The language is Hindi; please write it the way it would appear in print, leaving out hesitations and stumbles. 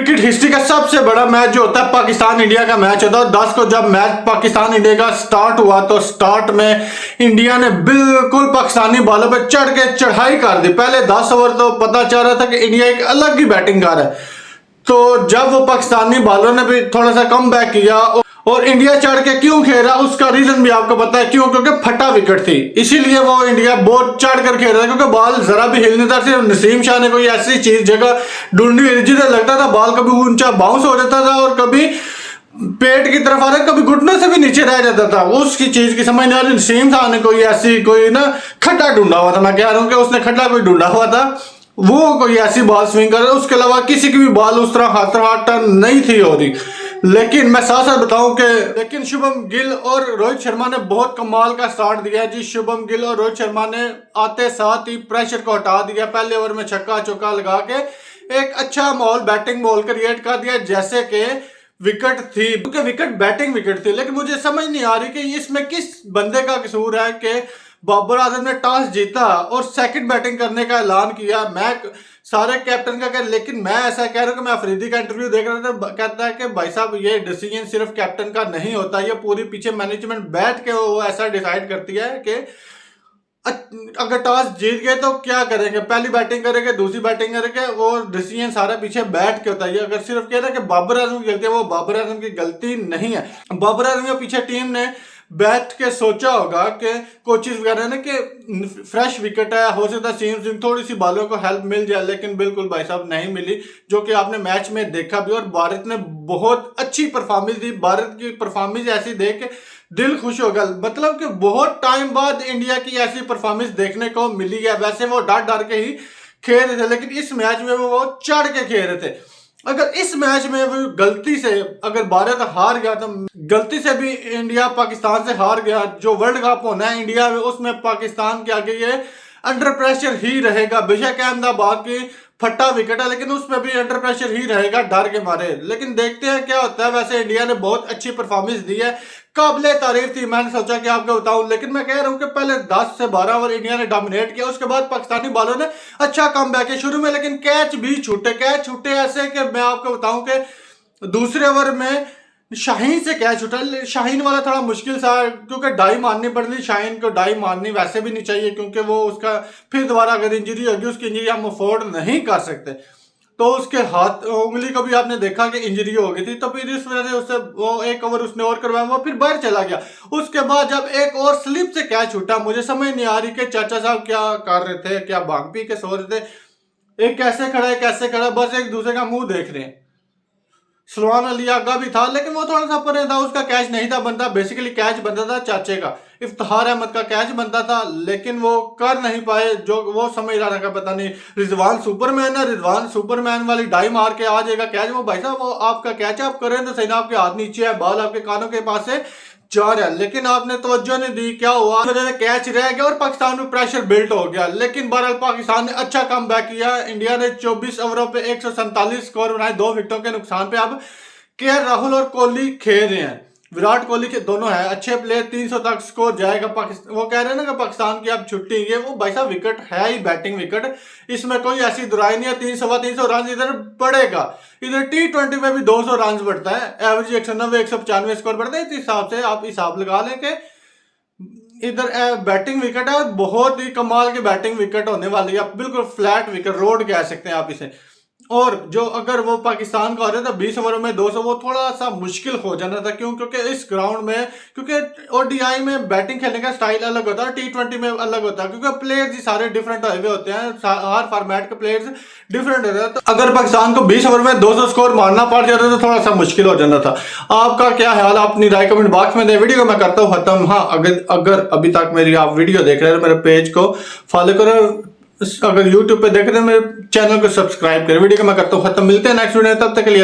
क्रिकेट हिस्ट्री का सबसे बड़ा मैच जो होता है पाकिस्तान इंडिया का मैच होता है। 10 को जब मैच पाकिस्तान इंडिया का स्टार्ट हुआ तो स्टार्ट में इंडिया ने बिल्कुल पाकिस्तानी बालों पे चढ़ के चढ़ाई कर दी। पहले 10 ओवर तो पता चल रहा था कि इंडिया एक अलग ही बैटिंग कर है, तो जब वो पाकिस्तानी बालों ने भी थोड़ा सा कम बैक किया और इंडिया चढ़ के क्यों खेला उसका रीजन भी आपको पता है क्यों, क्योंकि फटा विकेट थी, इसीलिए वो इंडिया बहुत चढ़ कर खेल रहा था। क्योंकि बॉल जरा भी हिल नहीं था, सिर्फ नसीम शाह ने कोई ऐसी चीज जगह ढूंढी हुई जिसे लगता था बॉल कभी ऊंचा बाउंस हो जाता था और कभी पेट की तरफ आ रहा, कभी घुटने से भी नीचे रह जाता था। उसकी चीज की समझ नहीं आ रही। नसीम शाह ने कोई ऐसी कोई ना खड्डा ढूंढा हुआ था, मैं कह रहा हूँ कि उसने खड्डा कोई ढूंढा हुआ था, वो कोई ऐसी बॉल स्विंग कर रहा है। उसके अलावा किसी की भी बॉल उस तरह हाथ टर्न नहीं थी हो रही। लेकिन मैं साथ साथ बताऊं कि लेकिन शुभम गिल और रोहित शर्मा ने बहुत कमाल का स्टार्ट दिया है जी। शुभम गिल और रोहित शर्मा ने आते साथ ही प्रेशर को हटा दिया। पहले ओवर में छक्का चौका लगा के एक अच्छा माहौल बैटिंग बॉल क्रिएट कर दिया, जैसे कि विकेट थी, क्योंकि विकेट बैटिंग विकेट थी। लेकिन मुझे समझ नहीं आ रही कि इसमें किस बंदे का कसूर है कि बाबर आजम ने टॉस जीता और सेकंड बैटिंग करने का ऐलान किया। मैं सारे कैप्टन का कह, लेकिन मैं ऐसा कह रहा हूं कि मैं अफरीदी का इंटरव्यू देख रहा था, कहता है कि भाई साहब ये डिसीजन सिर्फ कैप्टन का नहीं होता, ये पूरी पीछे मैनेजमेंट बैठ के वो ऐसा डिसाइड करती है कि अगर टॉस जीत गए तो क्या करेंगे, पहली बैटिंग करेंगे दूसरी बैटिंग करेंगे, वो डिसीजन सारा पीछे बैठ के होता है। अगर सिर्फ कह रहा है कि बाबर आजम की गलती है, वो बाबर आजम की गलती नहीं है। बाबर आजम के पीछे टीम ने बैठ के सोचा होगा कि कोचेस वगैरह ने कि फ्रेश विकेट है, हो सकता है सीम सिंह थोड़ी सी बालों को हेल्प मिल जाए, लेकिन बिल्कुल भाई साहब नहीं मिली, जो कि आपने मैच में देखा भी। और भारत ने बहुत अच्छी परफॉर्मेंस दी। भारत की परफॉर्मेंस ऐसी देख के दिल खुश हो गया, मतलब कि बहुत टाइम बाद इंडिया की ऐसी परफॉर्मेंस देखने को मिली है। वैसे वो डर डर के ही खेल रहे थे, लेकिन इस मैच में वो चढ़ के खेल रहे थे। अगर इस मैच में वो गलती से अगर भारत हार गया तो गलती से भी इंडिया पाकिस्तान से हार गया, जो वर्ल्ड कप होना है इंडिया में उसमें पाकिस्तान के आगे ये अंडर प्रेशर ही रहेगा। बेशक अहमदाबाद की फटा विकेट है, लेकिन उसमें भी अंडर प्रेशर ही रहेगा डर के मारे। लेकिन देखते हैं क्या होता है। वैसे इंडिया ने बहुत अच्छी परफॉर्मेंस दी है, काबिले तारीफ थी। मैंने सोचा कि आपको बताऊं, लेकिन मैं कह रहा हूं कि पहले 10 से 12 ओवर इंडिया ने डोमिनेट किया, उसके बाद पाकिस्तानी बॉलर ने अच्छा कम बैक किया शुरू में, लेकिन कैच भी छूटे ऐसे कि मैं आपको बताऊं कि दूसरे ओवर में शाहीन से कैच छूटा। शाहीन वाला थोड़ा मुश्किल था क्योंकि डाई मारनी पड़ रही। शाहीन को डाई मारनी वैसे भी नहीं चाहिए, क्योंकि वो उसका फिर दोबारा अगर इंजरी होगी, उसकी इंजरी हम अफोर्ड नहीं कर सकते। तो उसके हाथ उंगली को भी आपने देखा कि इंजरी हो गई थी, तो फिर इस वजह से उससे वो एक ओवर उसने और करवाया, वो फिर बाहर चला गया। उसके बाद जब एक और स्लिप से कैच छूटा, मुझे समझ नहीं आ रही कि चाचा साहब क्या कर रहे थे, क्या भांग पी के सो रहे थे। एक कैसे खड़ा है कैसे खड़ा, बस एक दूसरे का मुंह देख रहे हैं। सलमान अली आगा भी था, लेकिन वो थोड़ा सा परे था, उसका कैच नहीं था बनता। बेसिकली कैच बनता था चाचे का, इफ्तिखार अहमद का कैच बनता था, लेकिन वो कर नहीं पाए। जो वो समझ रहा था पता नहीं रिजवान सुपरमैन है, रिजवान सुपरमैन वाली डाई मार के आ जाएगा कैच। वो भाई साहब वो आपका कैच आप करें तो सही ना, आपके हाथ नीचे है, बॉल आपके कानों के पास है जा रहा है, लेकिन आपने तवज्जो नहीं दी। क्या हुआ, कैच रह गया और पाकिस्तान में प्रेशर बिल्ट हो गया। लेकिन बहरहाल पाकिस्तान ने अच्छा कम बैक किया। इंडिया ने 24 ओवरों पे 147 स्कोर बनाए, 2 विकेटों के नुकसान पे। अब के राहुल और कोहली खेल रहे हैं, विराट कोहली के दोनों है अच्छे प्लेयर, 300 तक स्कोर जाएगा। पाकिस्तान वो कह रहे हैं ना कि पाकिस्तान की अब छुट्टी है, वो भाई साहब विकेट है ही बैटिंग विकेट, इसमें कोई ऐसी दुराई नहीं है। 300 रन इधर बढ़ेगा, इधर T20 में भी 200 रन बढ़ता है, एवरेज 190 195 स्कोर बढ़ता है। इस हिसाब से आप हिसाब लगा लें कि इधर बैटिंग विकेट है और बहुत ही कमाल की बैटिंग विकेट होने वाली है, बिल्कुल फ्लैट विकेट, रोड कह सकते हैं आप इसे। और जो अगर वो पाकिस्तान का होता था 20 ओवरों में 200, वो थोड़ा सा मुश्किल हो जाना था। क्यों, क्योंकि इस ग्राउंड में, क्योंकि ओडीआई में बैटिंग खेलने का स्टाइल अलग होता है, T20 में अलग होता है, क्योंकि प्लेयर्स ही सारे डिफरेंट हुए होते हैं, हर फॉर्मेट के प्लेयर्स डिफरेंट होते हैं। तो अगर पाकिस्तान को 20 ओवर में 200 स्कोर मारना पड़ जाता तो थोड़ा सा मुश्किल हो जाना था। आपका क्या ख्याल, अपनी राय कमेंट बॉक्स में दे। वीडियो को मैं करता हूँ खत्म। हाँ, अगर अभी तक मेरी आप वीडियो देख रहे हैं, मेरे पेज को फॉलो करो, अगर YouTube पे देख रहे हैं मेरे चैनल को सब्सक्राइब करें। वीडियो को मैं करता हूँ खत्म, मिलते हैं नेक्स्ट वीडियो, तब तक के लिए।